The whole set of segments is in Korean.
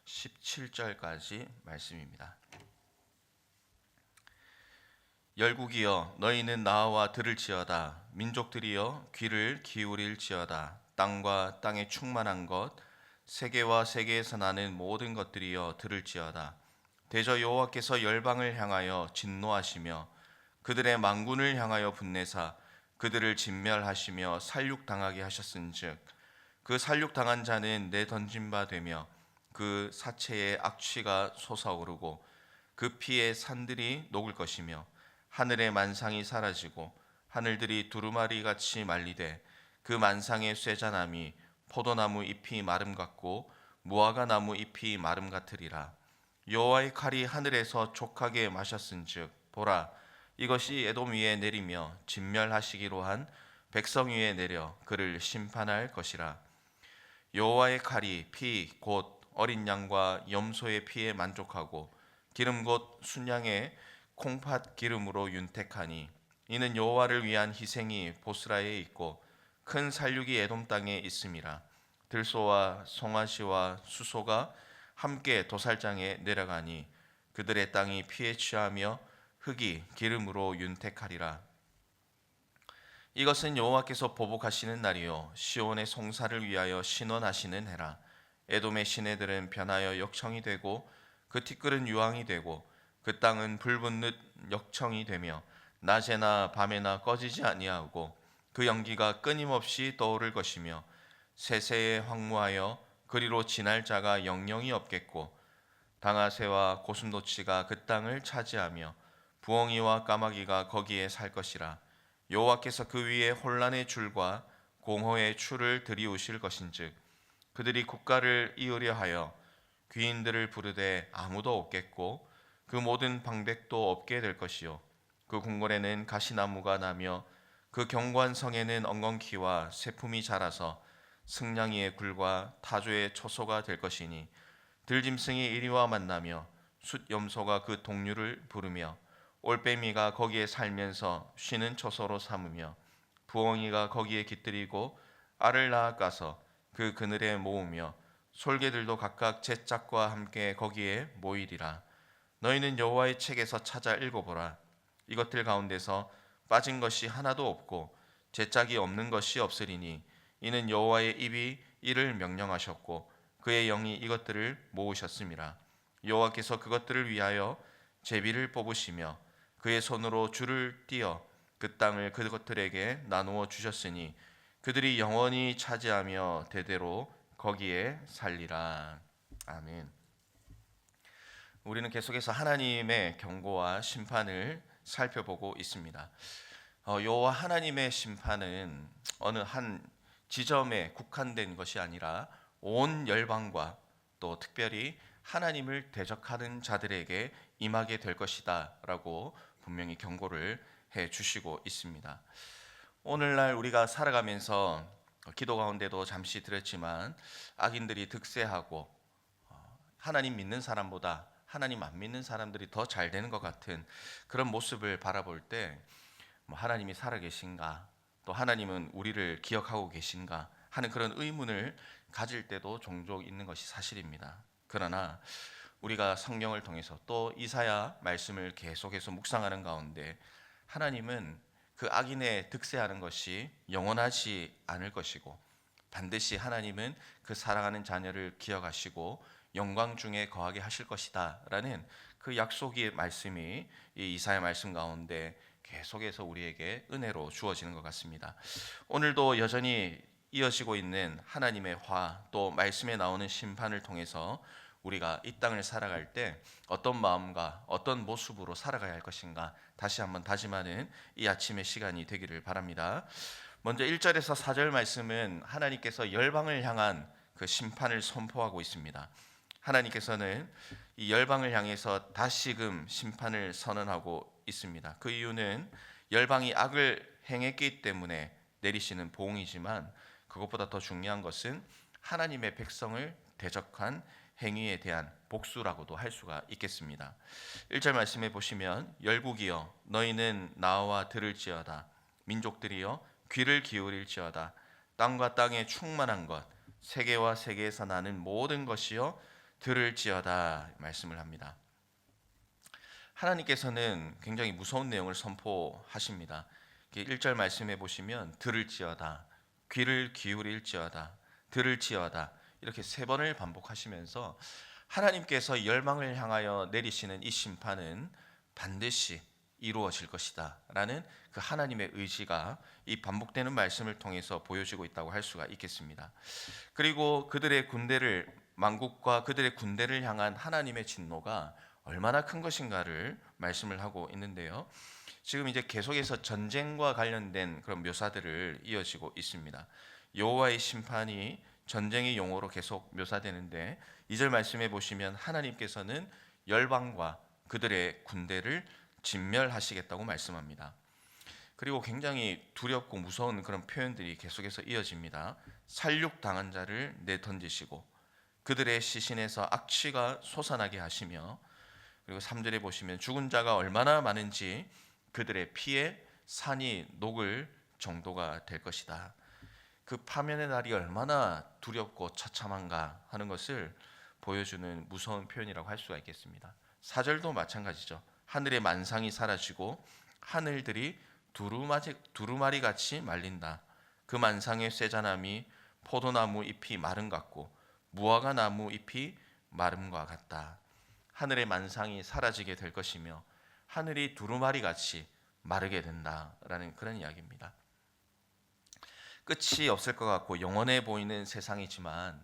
17절까지 말씀입니다. 열국이여 너희는 나와 들을지어다. 민족들이여 귀를 기울일지어다. 땅과 땅에 충만한 것, 세계와 세계에서 나는 모든 것들이여 들을지어다. 대저 여호와께서 열방을 향하여 진노하시며 그들의 만군을 향하여 분내사 그들을 진멸하시며 살육당하게 하셨은즉 그 살육당한 자는 내던진 바 되며 그 사체의 악취가 솟아오르고 그 피의 산들이 녹을 것이며 하늘의 만상이 사라지고 하늘들이 두루마리 같이 말리되 그 만상의 쇠자남이 포도나무 잎이 마름 같고 무화과 나무 잎이 마름 같으리라. 여호와의 칼이 하늘에서 족하게 마셨은즉 보라 이것이 에돔 위에 내리며 진멸하시기로 한 백성 위에 내려 그를 심판할 것이라. 여호와의 칼이 피 곧 어린 양과 염소의 피에 만족하고 기름 곧 순양의 콩팥 기름으로 윤택하니 이는 여호와를 위한 희생이 보스라에 있고 큰 살육이 에돔 땅에 있음이라. 들소와 송아지와 수소가 함께 도살장에 내려가니 그들의 땅이 피에 취하며 흙이 기름으로 윤택하리라. 이것은 여호와께서 보복하시는 날이요 시온의 송사를 위하여 신원하시는 해라. 에돔의 시내들은 변하여 역청이 되고 그 티끌은 유황이 되고 그 땅은 불붙는 역청이 되며 낮에나 밤에나 꺼지지 아니하고 그 연기가 끊임없이 떠오를 것이며 세세에 황무하여 그리로 지날 자가 영영이 없겠고 당아새와 고슴도치가 그 땅을 차지하며 부엉이와 까마귀가 거기에 살 것이라. 여호와께서 그 위에 혼란의 줄과 공허의 추를 들이우실 것인즉 그들이 국가를 이으려 하여 귀인들을 부르되 아무도 없겠고 그 모든 방백도 없게 될 것이요 그 궁궐에는 가시나무가 나며 그 견고한 성에는 엉겅퀴와 새품이 자라서 승냥이의 굴과 타조의 초소가 될 것이니 들짐승이 이리와 만나며 숫염소가 그 동류를 부르며 올빼미가 거기에 살면서 쉬는 초소로 삼으며 부엉이가 거기에 깃들이고 알을 낳아가서 그 그늘에 모으며 솔개들도 각각 제 짝과 함께 거기에 모이리라. 너희는 여호와의 책에서 찾아 읽어보라. 이것들 가운데서 빠진 것이 하나도 없고 제 짝이 없는 것이 없으리니 이는 여호와의 입이 이를 명령하셨고 그의 영이 이것들을 모으셨음이라. 여호와께서 그것들을 위하여 제비를 뽑으시며 그의 손으로 줄을 띄어 그 땅을 그것들에게 나누어 주셨으니 그들이 영원히 차지하며 대대로 거기에 살리라. 아멘. 우리는 계속해서 하나님의 경고와 심판을 살펴보고 있습니다. 여호와 하나님의 심판은 어느 한 지점에 국한된 것이 아니라 온 열방과 또 특별히 하나님을 대적하는 자들에게 임하게 될 것이다 라고 분명히 경고를 해 주시고 있습니다. 오늘날 우리가 살아가면서 기도 가운데도 잠시 드렸지만 악인들이 득세하고 하나님 믿는 사람보다 하나님 안 믿는 사람들이 더 잘 되는 것 같은 그런 모습을 바라볼 때 하나님이 살아계신가 또 하나님은 우리를 기억하고 계신가 하는 그런 의문을 가질 때도 종종 있는 것이 사실입니다. 그러나 우리가 성경을 통해서 또 이사야 말씀을 계속해서 묵상하는 가운데 하나님은 그 악인의 득세하는 것이 영원하지 않을 것이고 반드시 하나님은 그 사랑하는 자녀를 기억하시고 영광 중에 거하게 하실 것이다 라는 그 약속의 말씀이 이 이사야 말씀 가운데 계속해서 우리에게 은혜로 주어지는 것 같습니다. 오늘도 여전히 이어지고 있는 하나님의 화 또 말씀에 나오는 심판을 통해서 우리가 이 땅을 살아갈 때 어떤 마음과 어떤 모습으로 살아가야 할 것인가 다시 한번 다짐하는 이 아침의 시간이 되기를 바랍니다. 먼저 1절에서 4절 말씀은 하나님께서 열방을 향한 그 심판을 선포하고 있습니다. 하나님께서는 이 열방을 향해서 다시금 심판을 선언하고 있습니다. 그 이유는 열방이 악을 행했기 때문에 내리시는 보응이지만 그것보다 더 중요한 것은 하나님의 백성을 대적한 행위에 대한 복수라고도 할 수가 있겠습니다. 1절 말씀해 보시면 열국이여 너희는 나와 들을지어다. 민족들이여 귀를 기울일지어다. 땅과 땅에 충만한 것 세계와 세계에서 나는 모든 것이여 들을지어다 말씀을 합니다. 하나님께서는 굉장히 무서운 내용을 선포하십니다. 1절 말씀해 보시면 들을지어다, 귀를 기울일지어다, 들을지어다 이렇게 세 번을 반복하시면서 하나님께서 열방을 향하여 내리시는 이 심판은 반드시 이루어질 것이다 라는 그 하나님의 의지가 이 반복되는 말씀을 통해서 보여지고 있다고 할 수가 있겠습니다. 그리고 그들의 군대를, 만국과 그들의 군대를 향한 하나님의 진노가 얼마나 큰 것인가를 말씀을 하고 있는데요. 지금 이제 계속해서 전쟁과 관련된 그런 묘사들을 이어지고 있습니다. 여호와의 심판이 전쟁의 용어로 계속 묘사되는데 2절 말씀해 보시면 하나님께서는 열방과 그들의 군대를 진멸하시겠다고 말씀합니다. 그리고 굉장히 두렵고 무서운 그런 표현들이 계속해서 이어집니다. 살육당한 자를 내던지시고 그들의 시신에서 악취가 솟아나게 하시며, 그리고 3절에 보시면 죽은 자가 얼마나 많은지 그들의 피에 산이 녹을 정도가 될 것이다. 그 파면의 날이 얼마나 두렵고 처참한가 하는 것을 보여주는 무서운 표현이라고 할 수가 있겠습니다. 4절도 마찬가지죠. 하늘의 만상이 사라지고 하늘들이 두루마리 같이 말린다. 그 만상의 쇠자남이 포도나무 잎이 마름 같고 무화과 나무 잎이 마름과 같다. 하늘의 만상이 사라지게 될 것이며 하늘이 두루마리 같이 마르게 된다라는 그런 이야기입니다. 끝이 없을 것 같고 영원해 보이는 세상이지만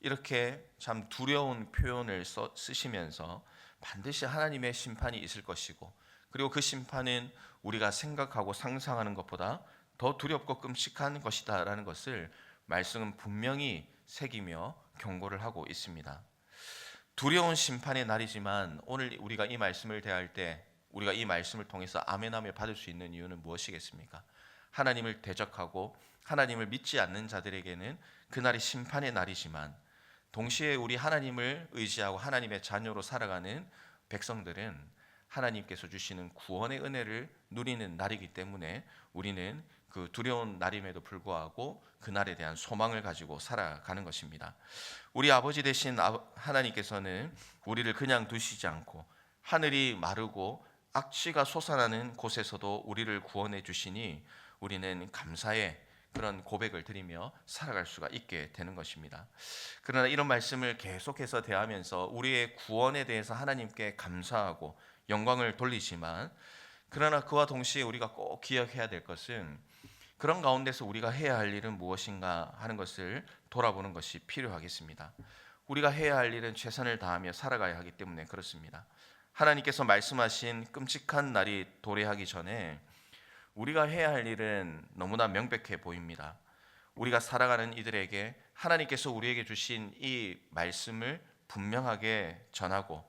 이렇게 참 두려운 표현을 쓰시면서 반드시 하나님의 심판이 있을 것이고, 그리고 그 심판은 우리가 생각하고 상상하는 것보다 더 두렵고 끔찍한 것이다라는 것을 말씀은 분명히 새기며 경고를 하고 있습니다. 두려운 심판의 날이지만 오늘 우리가 이 말씀을 대할 때 우리가 이 말씀을 통해서 아멘함을 받을 수 있는 이유는 무엇이겠습니까? 하나님을 대적하고 하나님을 믿지 않는 자들에게는 그날이 심판의 날이지만, 동시에 우리 하나님을 의지하고 하나님의 자녀로 살아가는 백성들은 하나님께서 주시는 구원의 은혜를 누리는 날이기 때문에 우리는 그 두려운 날임에도 불구하고 그날에 대한 소망을 가지고 살아가는 것입니다. 우리 아버지 되신 하나님께서는 우리를 그냥 두시지 않고 하늘이 마르고 악취가 솟아나는 곳에서도 우리를 구원해 주시니 우리는 감사의 그런 고백을 드리며 살아갈 수가 있게 되는 것입니다. 그러나 이런 말씀을 계속해서 대하면서 우리의 구원에 대해서 하나님께 감사하고 영광을 돌리지만, 그러나 그와 동시에 우리가 꼭 기억해야 될 것은 그런 가운데서 우리가 해야 할 일은 무엇인가 하는 것을 돌아보는 것이 필요하겠습니다. 우리가 해야 할 일은 최선을 다하며 살아가야 하기 때문에 그렇습니다. 하나님께서 말씀하신 끔찍한 날이 도래하기 전에 우리가 해야 할 일은 너무나 명백해 보입니다. 우리가 살아가는 이들에게 하나님께서 우리에게 주신 이 말씀을 분명하게 전하고,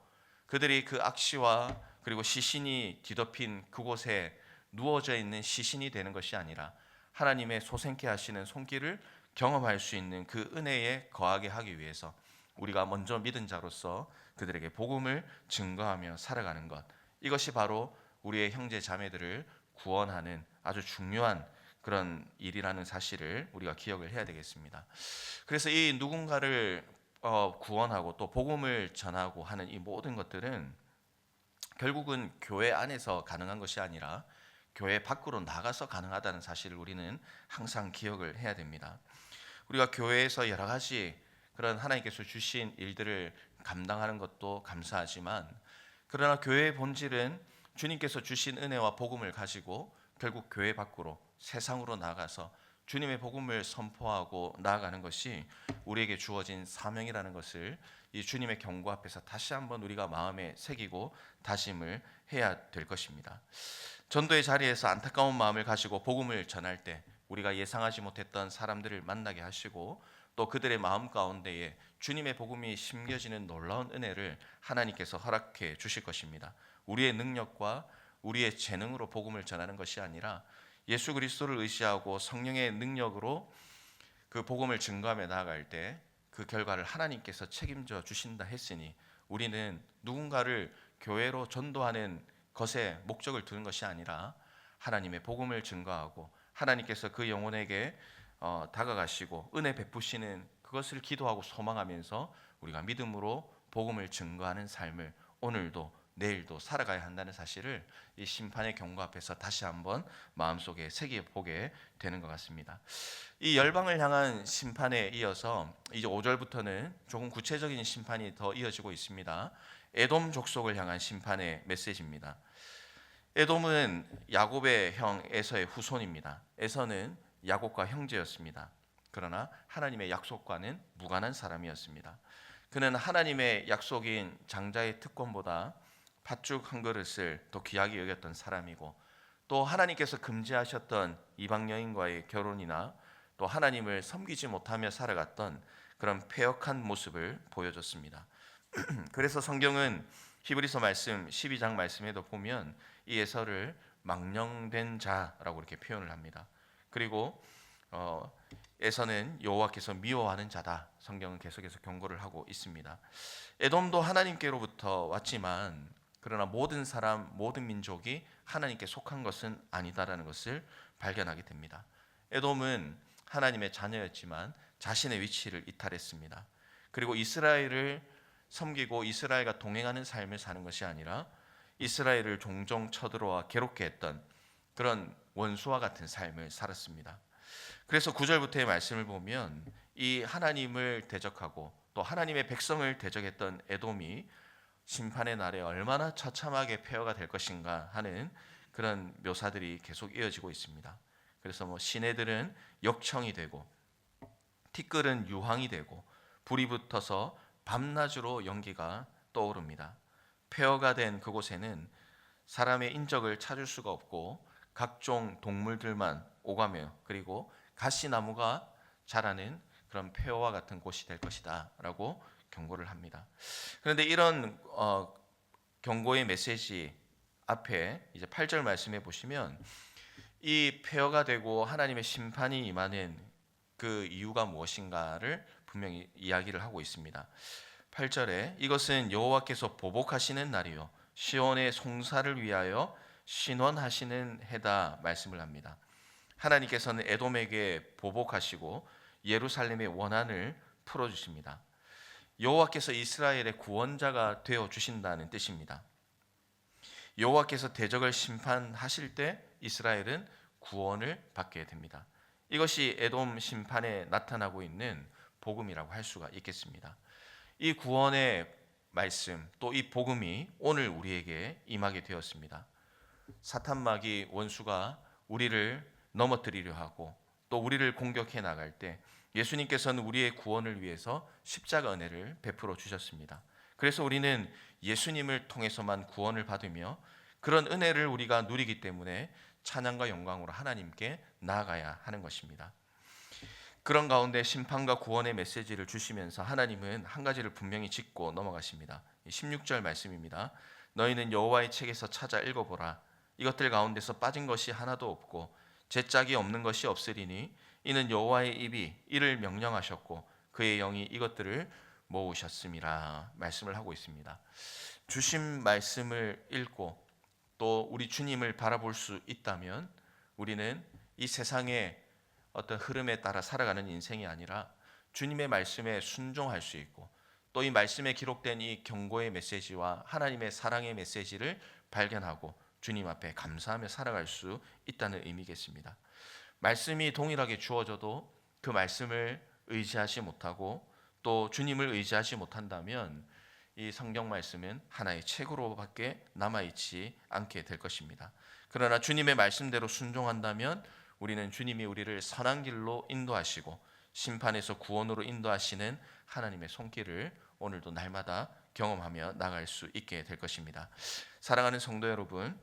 그들이 그 악시와 그리고 시신이 뒤덮인 그곳에 누워져 있는 시신이 되는 것이 아니라 하나님의 소생케 하시는 손길을 경험할 수 있는 그 은혜에 거하게 하기 위해서 우리가 먼저 믿은 자로서 그들에게 복음을 증거하며 살아가는 것, 이것이 바로 우리의 형제 자매들을 구원하는 아주 중요한 그런 일이라는 사실을 우리가 기억을 해야 되겠습니다. 그래서 이 누군가를 구원하고 또 복음을 전하고 하는 이 모든 것들은 결국은 교회 안에서 가능한 것이 아니라 교회 밖으로 나가서 가능하다는 사실을 우리는 항상 기억을 해야 됩니다. 우리가 교회에서 여러 가지 그런 하나님께서 주신 일들을 감당하는 것도 감사하지만, 그러나 교회의 본질은 주님께서 주신 은혜와 복음을 가지고 결국 교회 밖으로 세상으로 나가서 주님의 복음을 선포하고 나아가는 것이 우리에게 주어진 사명이라는 것을 이 주님의 경고 앞에서 다시 한번 우리가 마음에 새기고 다짐을 해야 될 것입니다. 전도의 자리에서 안타까운 마음을 가지고 복음을 전할 때 우리가 예상하지 못했던 사람들을 만나게 하시고 또 그들의 마음 가운데에 주님의 복음이 심겨지는 놀라운 은혜를 하나님께서 허락해 주실 것입니다. 우리의 능력과 우리의 재능으로 복음을 전하는 것이 아니라 예수 그리스도를 의지하고 성령의 능력으로 그 복음을 증거하며 나아갈 때 그 결과를 하나님께서 책임져 주신다 했으니, 우리는 누군가를 교회로 전도하는 것에 목적을 두는 것이 아니라 하나님의 복음을 증거하고 하나님께서 그 영혼에게 다가가시고 은혜 베푸시는 그것을 기도하고 소망하면서 우리가 믿음으로 복음을 증거하는 삶을 오늘도 내일도 살아가야 한다는 사실을 이 심판의 경고 앞에서 다시 한번 마음속에 새겨보게 되는 것 같습니다. 이 열방을 향한 심판에 이어서 이제 5절부터는 조금 구체적인 심판이 더 이어지고 있습니다. 에돔 족속을 향한 심판의 메시지입니다. 에돔은 야곱의 형 에서의 후손입니다. 에서는 야곱과 형제였습니다. 그러나 하나님의 약속과는 무관한 사람이었습니다. 그는 하나님의 약속인 장자의 특권보다 팥죽 한 그릇을 더 귀하게 여겼던 사람이고, 또 하나님께서 금지하셨던 이방 여인과의 결혼이나 또 하나님을 섬기지 못하며 살아갔던 그런 패역한 모습을 보여줬습니다. 그래서 성경은 히브리서 말씀 12장 말씀에도 보면 이 에서를 망령된 자라고 이렇게 표현을 합니다. 그리고 에서는 여호와께서 미워하는 자다. 성경은 계속해서 경고를 하고 있습니다. 에돔도 하나님께로부터 왔지만 그러나 모든 사람, 모든 민족이 하나님께 속한 것은 아니다라는 것을 발견하게 됩니다. 에돔은 하나님의 자녀였지만 자신의 위치를 이탈했습니다. 그리고 이스라엘을 섬기고 이스라엘과 동행하는 삶을 사는 것이 아니라 이스라엘을 종종 쳐들어와 괴롭게 했던 그런 원수와 같은 삶을 살았습니다. 그래서 9절부터의 말씀을 보면 이 하나님을 대적하고 또 하나님의 백성을 대적했던 에돔이 심판의 날에 얼마나 처참하게 폐허가 될 것인가 하는 그런 묘사들이 계속 이어지고 있습니다. 그래서 시내들은 역청이 되고 티끌은 유황이 되고 불이 붙어서 밤낮으로 연기가 떠오릅니다. 폐허가 된 그곳에는 사람의 인적을 찾을 수가 없고 각종 동물들만 오가며 그리고 가시나무가 자라는 그런 폐허와 같은 곳이 될 것이다 라고 경고를 합니다. 그런데 이런 경고의 메시지 앞에 이제 8절 말씀해 보시면 이 폐허가 되고 하나님의 심판이 임하는 그 이유가 무엇인가를 분명히 이야기를 하고 있습니다. 8절에 이것은 여호와께서 보복하시는 날이요 시온의 송사를 위하여 신원하시는 해다 말씀을 합니다. 하나님께서는 에돔에게 보복하시고 예루살렘의 원한을 풀어주십니다. 여호와께서 이스라엘의 구원자가 되어 주신다는 뜻입니다. 여호와께서 대적을 심판하실 때 이스라엘은 구원을 받게 됩니다. 이것이 에돔 심판에 나타나고 있는 복음이라고 할 수가 있겠습니다. 이 구원의 말씀 또 이 복음이 오늘 우리에게 임하게 되었습니다. 사탄마귀 원수가 우리를 넘어뜨리려 하고 또 우리를 공격해 나갈 때 예수님께서는 우리의 구원을 위해서 십자가 은혜를 베풀어 주셨습니다. 그래서 우리는 예수님을 통해서만 구원을 받으며 그런 은혜를 우리가 누리기 때문에 찬양과 영광으로 하나님께 나아가야 하는 것입니다. 그런 가운데 심판과 구원의 메시지를 주시면서 하나님은 한 가지를 분명히 짚고 넘어가십니다. 16절 말씀입니다. 너희는 여호와의 책에서 찾아 읽어보라. 이것들 가운데서 빠진 것이 하나도 없고 죄짝이 없는 것이 없으리니 이는 여호와의 입이 이를 명령하셨고 그의 영이 이것들을 모으셨음이라 말씀을 하고 있습니다. 주신 말씀을 읽고 또 우리 주님을 바라볼 수 있다면 우리는 이 세상의 어떤 흐름에 따라 살아가는 인생이 아니라 주님의 말씀에 순종할 수 있고 또 이 말씀에 기록된 이 경고의 메시지와 하나님의 사랑의 메시지를 발견하고 주님 앞에 감사하며 살아갈 수 있다는 의미겠습니다. 말씀이 동일하게 주어져도 그 말씀을 의지하지 못하고 또 주님을 의지하지 못한다면 이 성경 말씀은 하나의 책으로밖에 남아있지 않게 될 것입니다. 그러나 주님의 말씀대로 순종한다면 우리는 주님이 우리를 선한 길로 인도하시고 심판에서 구원으로 인도하시는 하나님의 손길을 오늘도 날마다 경험하며 나갈 수 있게 될 것입니다. 사랑하는 성도 여러분,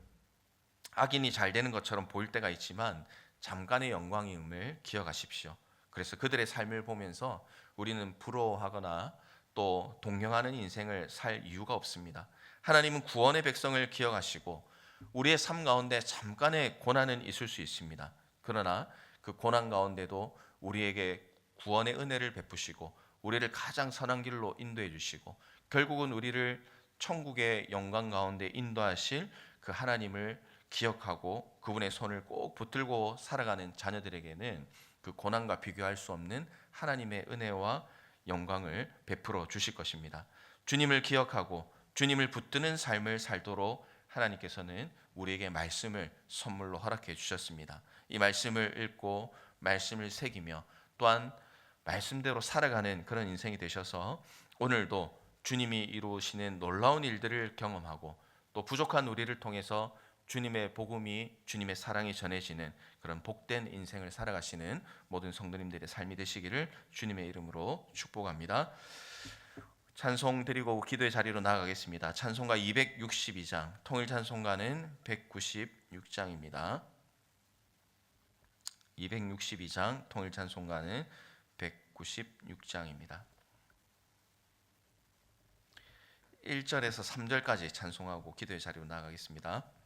악인이 잘 되는 것처럼 보일 때가 있지만 잠깐의 영광임을 기억하십시오. 그래서 그들의 삶을 보면서 우리는 부러워하거나 또 동경하는 인생을 살 이유가 없습니다. 하나님은 구원의 백성을 기억하시고 우리의 삶 가운데 잠깐의 고난은 있을 수 있습니다. 그러나 그 고난 가운데도 우리에게 구원의 은혜를 베푸시고 우리를 가장 선한 길로 인도해 주시고 결국은 우리를 천국의 영광 가운데 인도하실 그 하나님을 기억하고 그분의 손을 꼭 붙들고 살아가는 자녀들에게는 그 고난과 비교할 수 없는 하나님의 은혜와 영광을 베풀어 주실 것입니다. 주님을 기억하고 주님을 붙드는 삶을 살도록 하나님께서는 우리에게 말씀을 선물로 허락해 주셨습니다. 이 말씀을 읽고 말씀을 새기며 또한 말씀대로 살아가는 그런 인생이 되셔서 오늘도 주님이 이루시는 놀라운 일들을 경험하고 또 부족한 우리를 통해서 주님의 복음이, 주님의 사랑이 전해지는 그런 복된 인생을 살아가시는 모든 성도님들의 삶이 되시기를 주님의 이름으로 축복합니다. 찬송 드리고 기도의 자리로 나아가겠습니다. 찬송가 262장, 통일 찬송가는 196장입니다. 262장, 통일 찬송가는 196장입니다. 1절에서 3절까지 찬송하고 기도의 자리로 나아가겠습니다.